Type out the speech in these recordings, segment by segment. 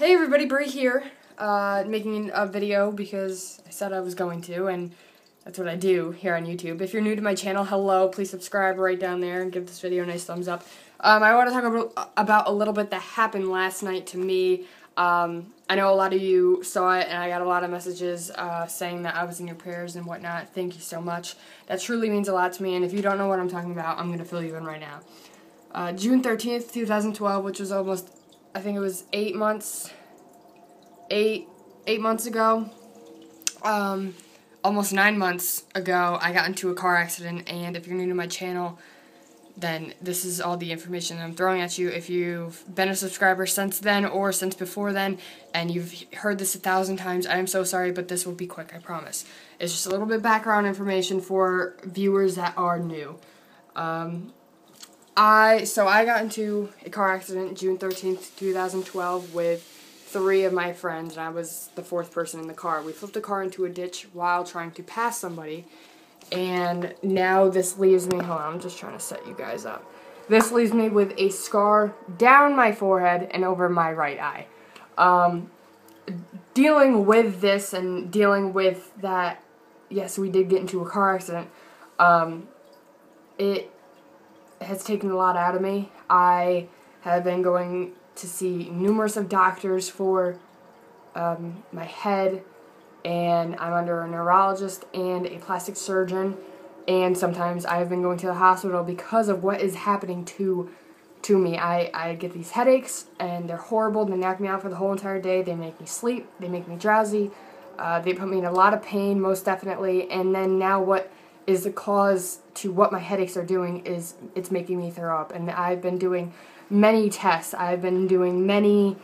Hey everybody, Bree here, making a video because I said I was going to, and that's what I do here on YouTube. If you're new to my channel, hello, please subscribe right down there and give this video a nice thumbs up. I want to talk about a little bit that happened last night to me. I know a lot of you saw it, and I got a lot of messages saying that I was in your prayers and whatnot. Thank you so much. That truly means a lot to me, and if you don't know what I'm talking about, I'm going to fill you in right now. June 13th, 2012, which was almost, I think it was 8 months ago, almost 9 months ago, I got into a car accident, and if you're new to my channel, then this is all the information I'm throwing at you. If you've been a subscriber since then or since before then, and you've heard this 1,000 times, I am so sorry, but this will be quick, I promise. It's just a little bit of background information for viewers that are new. I got into a car accident June 13th, 2012 with 3 of my friends, and I was the 4th person in the car. We flipped the car into a ditch while trying to pass somebody, and now this leaves me, hold on, I'm just trying to set you guys up. This leaves me with a scar down my forehead and over my right eye. Dealing with this and dealing with that, yes, we did get into a car accident, it has taken a lot out of me. I have been going to see numerous of doctors for my head, and I'm under a neurologist and a plastic surgeon, and sometimes I've been going to the hospital because of what is happening to me. I get these headaches, and they're horrible. They knock me out for the whole entire day. They make me sleep. They make me drowsy. They put me in a lot of pain, most definitely, and then now what is the cause to what my headaches are doing is it's making me throw up. And I've been doing many tests. I've been doing many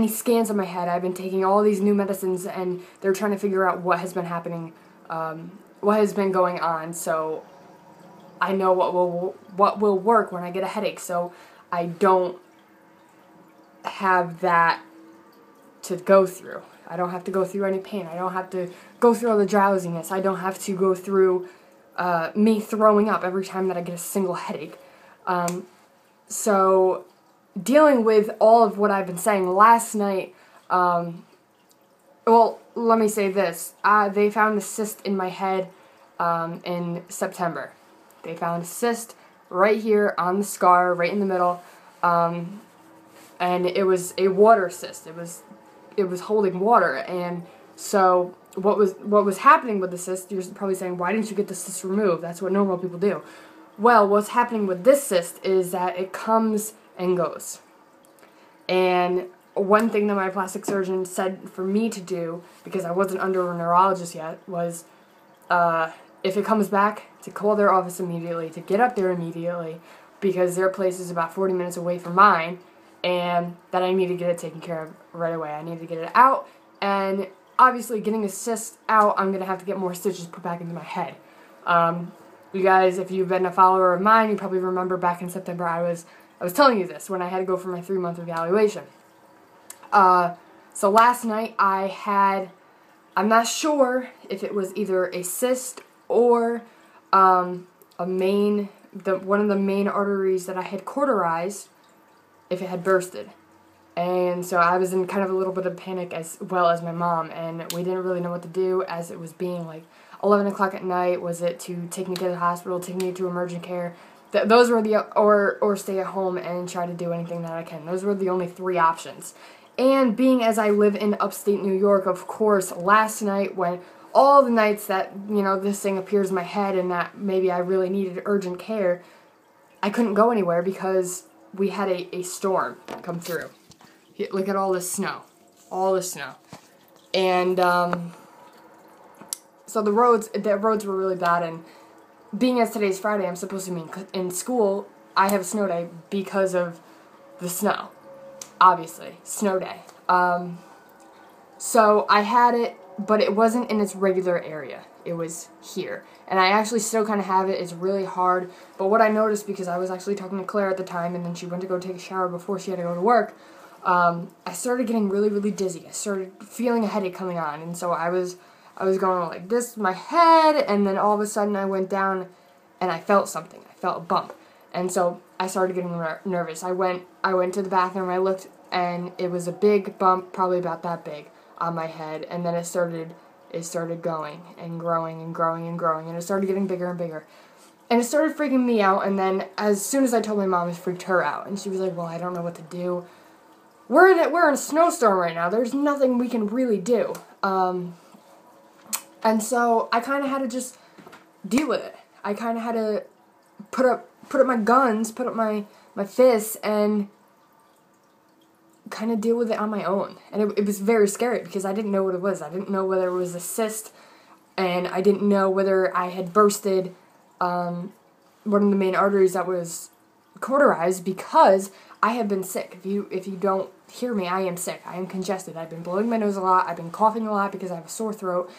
scans of my head. I've been taking all these new medicines, and they're trying to figure out what has been happening, what has been going on, so I know what will work when I get a headache, so I don't have that to go through. I don't have to go through any pain. I don't have to go through all the drowsiness. I don't have to go through me throwing up every time that I get a single headache. So dealing with all of what I've been saying last night, well, let me say this. They found a cyst in my head in September. They found a cyst right here on the scar, right in the middle, and it was a water cyst. It was holding water, and so what was happening with the cyst, you're probably saying, why didn't you get the cyst removed? That's what normal people do. Well, what's happening with this cyst is that it comes and goes. And one thing that my plastic surgeon said for me to do, because I wasn't under a neurologist yet, was if it comes back, to call their office immediately, to get up there immediately, because their place is about 40 minutes away from mine, and that I need to get it taken care of right away. I need to get it out, and obviously getting a cyst out, I'm going to have to get more stitches put back into my head. You guys, if you've been a follower of mine, you probably remember back in September I was telling you this when I had to go for my 3-month evaluation. So last night I'm not sure if it was either a cyst or one of the main arteries that I had cauterized, if it had bursted. And so I was in kind of a little bit of panic as well as my mom, and we didn't really know what to do as it was being like 11 o'clock at night. Was it to take me to the hospital, take me to emergent care? Those were or stay at home and try to do anything that I can. Those were the only 3 options. And being as I live in upstate New York, of course, last night when all the nights that, you know, this thing appears in my head and that maybe I really needed urgent care, I couldn't go anywhere because we had a storm come through. Look at all this snow. All this snow. And so the roads were really bad, and being as today's Friday, I'm supposed to be in school, I have a snow day because of the snow. Obviously, snow day. So I had it, but it wasn't in its regular area. It was here. And I actually still kind of have it. It's really hard. But what I noticed, because I was actually talking to Claire at the time, and then she went to go take a shower before she had to go to work, I started getting really, really dizzy. I started feeling a headache coming on, and so I was going like this with my head, and then all of a sudden I went down and I felt something. I felt a bump. And so I I started getting nervous. I went to the bathroom, I looked, and it was a big bump, probably about that big, on my head, and then it started going and growing and growing and growing, and it started getting bigger and bigger. And it started freaking me out, and then as soon as I told my mom, it freaked her out, and she was like, well, I don't know what to do. We're in a snowstorm right now. There's nothing we can really do. And so I kind of had to just deal with it. I kind of had to put up my guns, put up my fists, and kind of deal with it on my own. And it was very scary because I didn't know what it was. I didn't know whether it was a cyst, and I didn't know whether I had bursted one of the main arteries that was cauterized, because I have been sick. If you don't hear me, I am sick. I am congested. I've been blowing my nose a lot. I've been coughing a lot because I have a sore throat.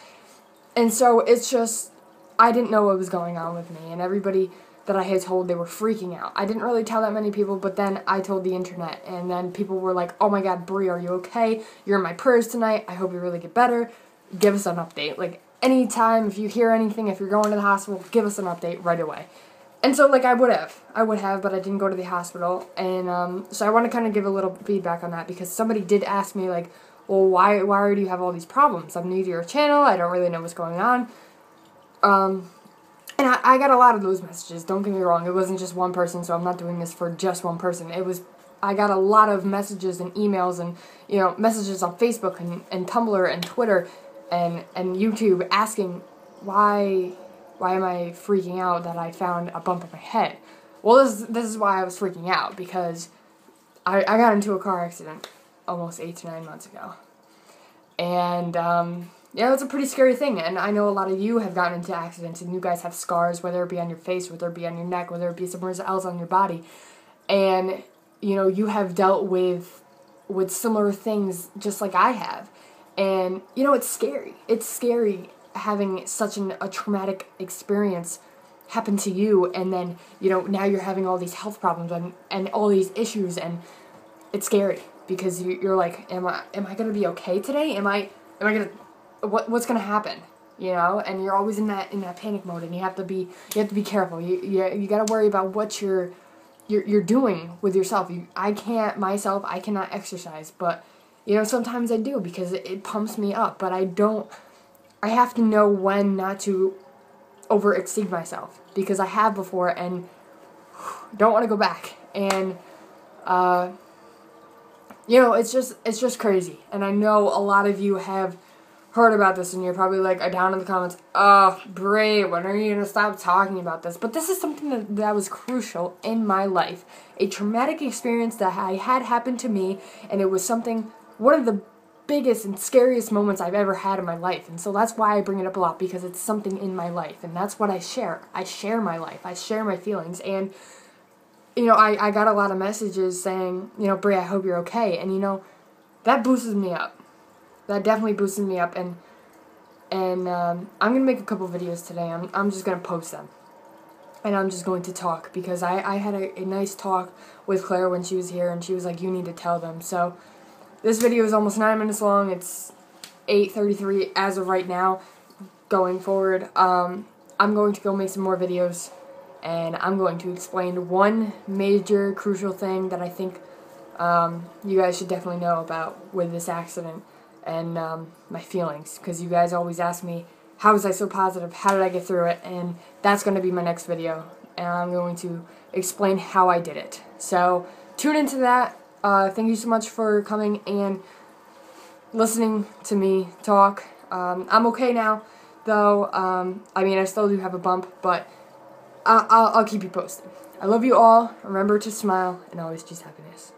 And so it's just, I didn't know what was going on with me, and everybody that I had told, they were freaking out. I didn't really tell that many people, but then I told the internet, and then people were like, oh my god, Bree, are you okay? You're in my prayers tonight. I hope you really get better. Give us an update. Like, anytime, if you hear anything, if you're going to the hospital, give us an update right away. And so, like, I would have, but I didn't go to the hospital, and, so I want to kind of give a little feedback on that, because somebody did ask me, like, well, why do you have all these problems? I'm new to your channel, I don't really know what's going on, and I got a lot of those messages, don't get me wrong, it wasn't just one person, so I'm not doing this for just one person. I got a lot of messages and emails and, you know, messages on Facebook and Tumblr and Twitter and YouTube asking why am I freaking out that I found a bump on my head. Well, this is why I was freaking out, because I got into a car accident almost 8 to 9 months ago. And, yeah, that's a pretty scary thing, and I know a lot of you have gotten into accidents, and you guys have scars, whether it be on your face, whether it be on your neck, whether it be somewhere else on your body, and, you know, you have dealt with similar things just like I have, and, you know, it's scary. It's scary having such a traumatic experience happen to you, and then, you know, now you're having all these health problems and all these issues, and it's scary, because you're like, am I gonna be okay today? Am I gonna, what's gonna happen? You know, and you're always in that panic mode, and you have to be careful. You gotta worry about what you're doing with yourself. I cannot exercise, but, you know, sometimes I do, because it pumps me up, but I have to know when not to overexceed myself, because I have before, and don't want to go back, and, you know, it's just crazy, and I know a lot of you have heard about this, and you're probably like, down in the comments, oh, Bree, when are you going to stop talking about this? But this is something that was crucial in my life, a traumatic experience that I had happened to me, and it was one of the biggest and scariest moments I've ever had in my life, and so that's why I bring it up a lot, because it's something in my life, and that's what I share. I share my life, I share my feelings, and, you know, I got a lot of messages saying, you know, Bree, I hope you're okay, and, you know, that boosted me up. That definitely boosted me up, and I'm going to make a couple videos today. I'm just going to post them, and I'm just going to talk, because I had a nice talk with Claire when she was here, and she was like, you need to tell them. So this video is almost 9 minutes long. It's 8:33 as of right now. Going forward, I'm going to go make some more videos, and I'm going to explain one major crucial thing that I think you guys should definitely know about with this accident, and my feelings, because you guys always ask me, how was I so positive, how did I get through it, and that's going to be my next video, and I'm going to explain how I did it. So tune into that. Thank you so much for coming and listening to me talk. I'm okay now, though. I mean, I still do have a bump, but I'll keep you posted. I love you all. Remember to smile and always choose happiness.